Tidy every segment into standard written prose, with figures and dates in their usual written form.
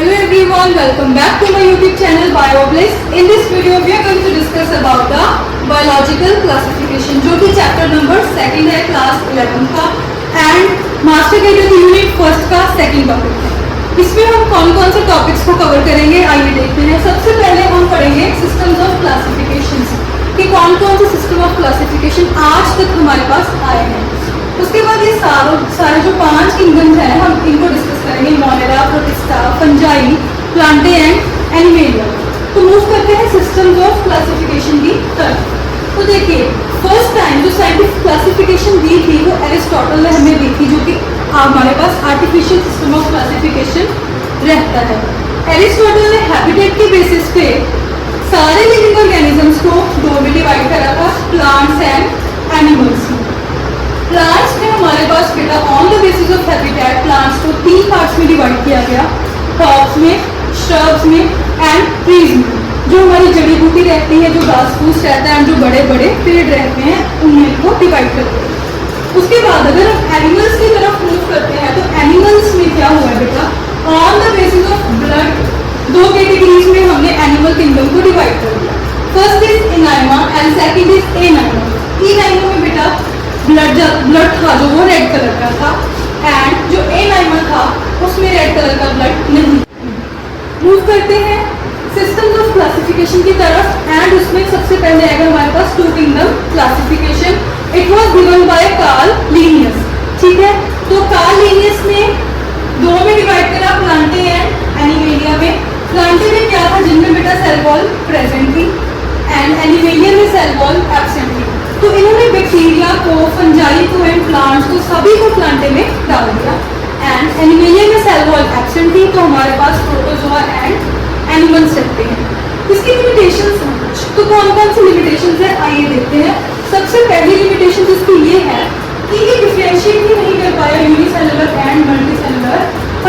Hello everyone, welcome back to my YouTube channel BioBliss. In this video we are going to discuss about the biological classification जो कि chapter number 2 है class 11 का and master cadet unit first का second topic है। इसमें हम कौन कौन से टॉपिक्स को कवर करेंगे आइए देखते हैं। सबसे पहले हम पढ़ेंगे सिस्टम्स ऑफ क्लासिफिकेशन कि कौन कौन से सिस्टम ऑफ क्लासिफिकेशन आज तक हमारे पास आए हैं। उसके बाद ये सारे जो 5 किंगडम्स हैं हम इनको डिस्कस करेंगे, Monera, protista, fungi, Plantae and animalia. तो मूव करते हैं सिस्टम्स ऑफ क्लासिफिकेशन की तरफ। तो देखिए फर्स्ट टाइम जो साइंटिफिक क्लासिफिकेशन दी थी वो एरिस्टोटल ने हमें दी थी, जो कि हमारे पास आर्टिफिशियल सिस्टम ऑफ क्लासिफिकेशन रहता है। एरिस्टोटल ने हैबिटेट के बेसिस पे सारे लिविंग ऑर्गेनिजम्स को दो में डिवाइड करा था, प्लांट्स एंड एनिमल्स। प्लांट्स में हमारे पास बेटा on the basis of habitat plants को 3 पार्ट्स में डिवाइड किया गया, क्रॉप्स में, श्रब्स में एंड ट्रीज में। जो हमारी जड़ी बूटी रहती है, जो घास फूस रहता है, जो बड़े बड़े पेड़ रहते हैं उन्हें को डिवाइड करते हैं। उसके बाद अगर हम एनिमल्स की तरफ मूव करते हैं तो एनिमल्स में क्या हुआ बेटा, on the basis of blood 2 categories में हमने एनिमल किंगडम को डिवाइड कर दिया। First is enaima and second is anaima. Enaima में बेटा ब्लड था जो वो रेड कलर का था एंड जो एनाइमा था उसमें रेड कलर का ब्लड नहीं। मूव करते हैं सिस्टम्स ऑफ क्लासिफिकेशन की तरफ एंड उसमें सबसे पहले आएगा हमारे पास 2 kingdom classification. It was given bye Karl Linnaeus. ठीक है, तो कार्ल लिनियस ने 2 में डिवाइड करा, प्लांटे एंड एनिमेलिया में। प्लांटे में क्या था, जिनमें बेटा सेल वॉल प्रेजेंट थी एंड एनिमेलिया में सेल वॉल एब्सेंट थी। तो इन्होंने बैक्टीरिया को, फंजाई को एंड प्लांट्स को सभी को प्लांटे में डाल दिया एंड एनिमेलिया में सेल वॉल एब्सेंट थी, तो हमारे पास प्रोटोजोआ एंड एनिमल्स रहते हैं। इसकी लिमिटेशंस हैं कुछ, तो कौन कौन सी लिमिटेशंस है आइए देखते हैं। सबसे पहली लिमिटेशन इसकी ये है कि ये डिफरेंशिएट ही नहीं कर पाया यूनिसेलुलर एंड मल्टीसेलुलर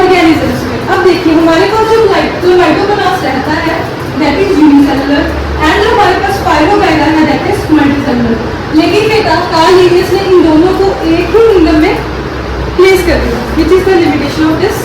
ऑर्गेनिजम्स में। अब देखिए हमारे पास जो माइटोकॉन्ड्रिया रहता है दैट इज यूनिसेलुलर एंड हमारे पास स्पाइरोगाइटा है दैट इज मल्टीसेलुलर। लेकिन बेटा कार्ल लिनियस ने इन दोनों को एक ही किंगडम में प्लेस कर दिया, which is the limitation of this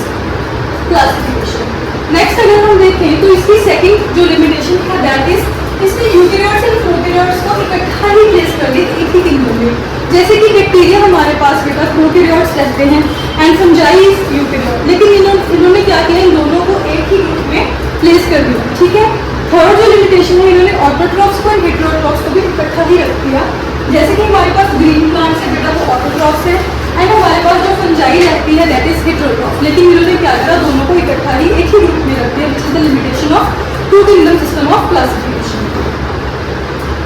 classification. Next अगर हम देखें तो इसकी सेकंड जो लिमिटेशन है दैट इज इसने यूकेरियोट्स एंड प्रोकैरियोट्स को इकट्ठा ही प्लेस कर दिया एक ही किंगडम में। जैसे कि बैक्टीरिया हमारे पास बेटा प्रोकैरियोट्स रहते हैं एंड फंजाई इज यूकेरियोट, लेकिन इन्होंने क्या किया, इन दोनों को एक ही ग्रुप में प्लेस कर दिया। ठीक है, थर्ड जो लिमिटेशन है इन्होंने ऑटोट्रॉफ्स को एंड हेटेरोट्रॉफ्स को भी इकट्ठा ही रख दिया। जैसे कि हमारे पास ग्रीन प्लांट्स है बेटा वो ऑटोट्रॉफ्स है एंड हमारे पास जो फंजाई रहती है दैट इज हेटेरोट्रॉफ, लेकिन इन्होंने क्या करा, दोनों को इकट्ठा ही एक ही ग्रुप में रख दिया, which is the limitation of 2 kingdom system of classification.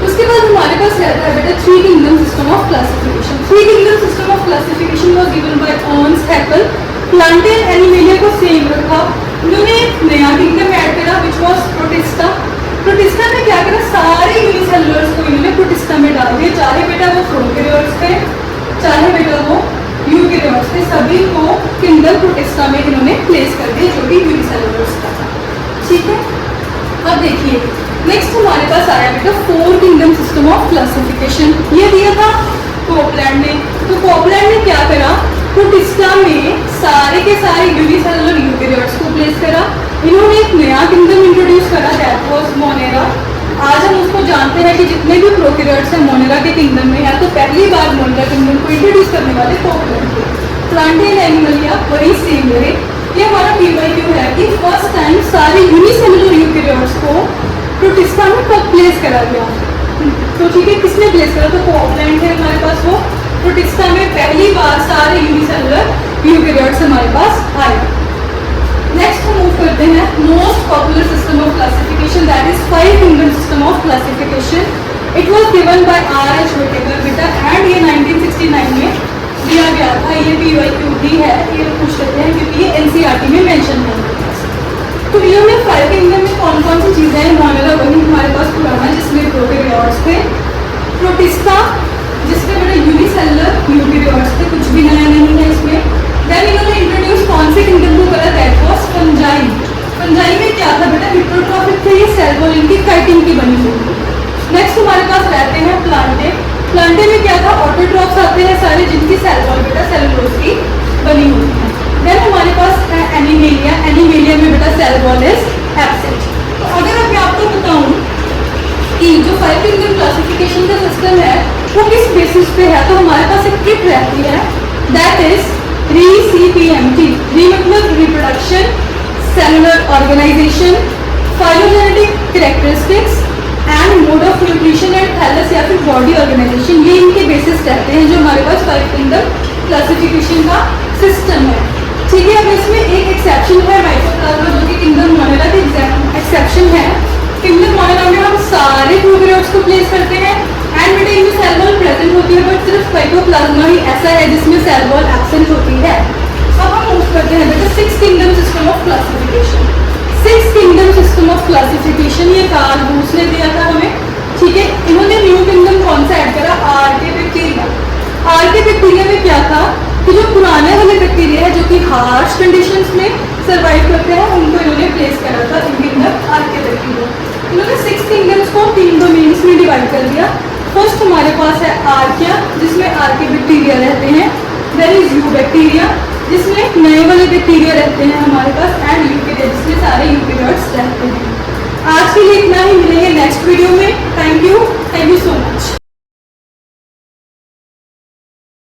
उसके बाद हमारे पास रहता है बेटा 3 kingdom system of classification. 3 kingdom system of classification was given by Ernst, Haeckel. Plantae and Animalia को सेम रखा, उन्होंने एक नया किंगडम ऐड करा विच वाज प्रोटिस्टा। प्रोटिस्टा में क्या करा, सारे यूनिसेलुलर्स को इन्होंने प्रोटिस्टा में डाल दिया, चाहे बेटा वो प्रोकैरियोट्स थे चाहे बेटा वो यूकेरियोट्स थे, सभी को किंगडम प्रोटिस्टा में इन्होंने प्लेस कर दिया जो कि यूनिसेलुलर्स था। ठीक है, अब देखिए नेक्स्ट हमारे पास आया बेटा 4 किंगडम सिस्टम ऑफ क्लासिफिकेशन। ये दिया था कोपलैंड ने। तो कोपलैंड ने क्या करा, प्रोटिस्टा में सारे के सारे यूनिसेलुलर यूकेरियोट्स को प्लेस करा। इन्होंने एक नया किंगडम इंट्रोड्यूस करा दैट वाज मोनेरा। आज हम उसको जानते हैं कि जितने भी प्रोकैरियोट्स हैं मोनेरा के किंगडम में है, तो पहली बार मोनेरा किंगडम को इंट्रोड्यूस करने वाले कोपलैंड थे। प्लांटे एंड एनिमेलिया वही सेम रहे। ये हमारा PYQ है कि फर्स्ट टाइम सारे यूनिसेलुलर यूकेरियोट्स को प्रोटिस्टा में कब प्लेस करा गया। तो ठीक है, किसने प्लेस करा, तो कोपलैंड है हमारे पास, वो प्रोटिस्टा में पहली बार सारे यूनिसेलुलर यूकेरियोट्स हमारे पास आए। नेक्स्ट हम मूव करते हैं most popular system of classification that is 5 kingdom system of classification. It was given bye R.H. Whittaker बेटा एंड ये 1969 में दिया गया था। ये PYQ भी है, ये पूछ लेते हैं क्योंकि ये NCERT में मेंशन है। तो इन्होंने 5 किंगडम में कौन कौन सी चीज़ें हैं, मोनेरा वही हमारे पास पुराना जिसमें प्रोकैरियोट्स थे, प्रोटिस्टा जिसमें बड़े यूनिसेलुलर यूकेरियोट्स थे, कुछ भी नया नहीं है इसमें। देन इन्होंने इंट्रोड्यूस कौन से किंगडम को करा, दैट वाज फंजाई। फंजाई में क्या था बेटा, हेटेरोट्रॉफिक थे, ये सेल वॉल इनकी काइटिन की बनी हुई थी। नेक्स्ट हमारे पास रहते हैं प्लांटे। प्लांटे में क्या था, ऑटोट्रॉफ्स आते हैं सारे जिनकी सेल वॉल बेटा सेलुलोज की बनी हुई है। देन हमारे पास है एनिमेलिया। एनिमेलिया में बेटा सेल वो किस बेसिस पे है, तो हमारे पास एक किट रहती है दैट इज ReCPMT। री मतलब reproduction, cellular organisation, phylogenetic characteristics and mode of nutrition and thallus या फिर बॉडी ऑर्गेनाइजेशन, ये इनके बेसिस रहते हैं जो हमारे पास 5 किंगडम क्लासिफिकेशन का सिस्टम है। ठीक है, अब इसमें एक एक्सेप्शन है माइकोप्लाज्मा जो कि किंगडम मोनेरा की एक्सेप्शन है। किंगडम मोनेरा में हम सारे प्रोकैरियोट्स को प्लेस करते हैं एंड बेटा इनमें सेल वॉल प्रेजेंट होती है, बट सिर्फ माइकोप्लाज्मा ही ऐसा है जिसमें सेल वॉल एब्सेंट होती है। अब हम मूव करते हैं बेटा 6 kingdom system of classification. 6 kingdom system of classification ये कार्ल रूस ने दिया था हमें। ठीक है, इन्होंने न्यू किंगडम कौन सा ऐड करा, आर्के बैक्टीरिया। आर्के बैक्टीरिया में क्या था कि जो पुराने वाले बैक्टीरिया है जो कि हार्श कंडीशंस में सर्वाइव करते हैं उनको इन्होंने प्लेस करा था इन किंगडम आर्के बैक्टीरिया। इन्होंने 6 किंगडम्स को 3 डोमेन्स में डिवाइड कर दिया। फर्स्ट हमारे पास है आर्किया जिसमें आर्के बैक्टीरिया रहते हैं, देन इज यू बैक्टीरिया जिसमें नए वाले बैक्टीरिया रहते हैं हमारे पास, एंड यूकेरिया जिसमें सारे यूकेरियोट्स रहते हैं। आज के लिए इतना ही, मिलेंगे नेक्स्ट वीडियो में। Thank you so much.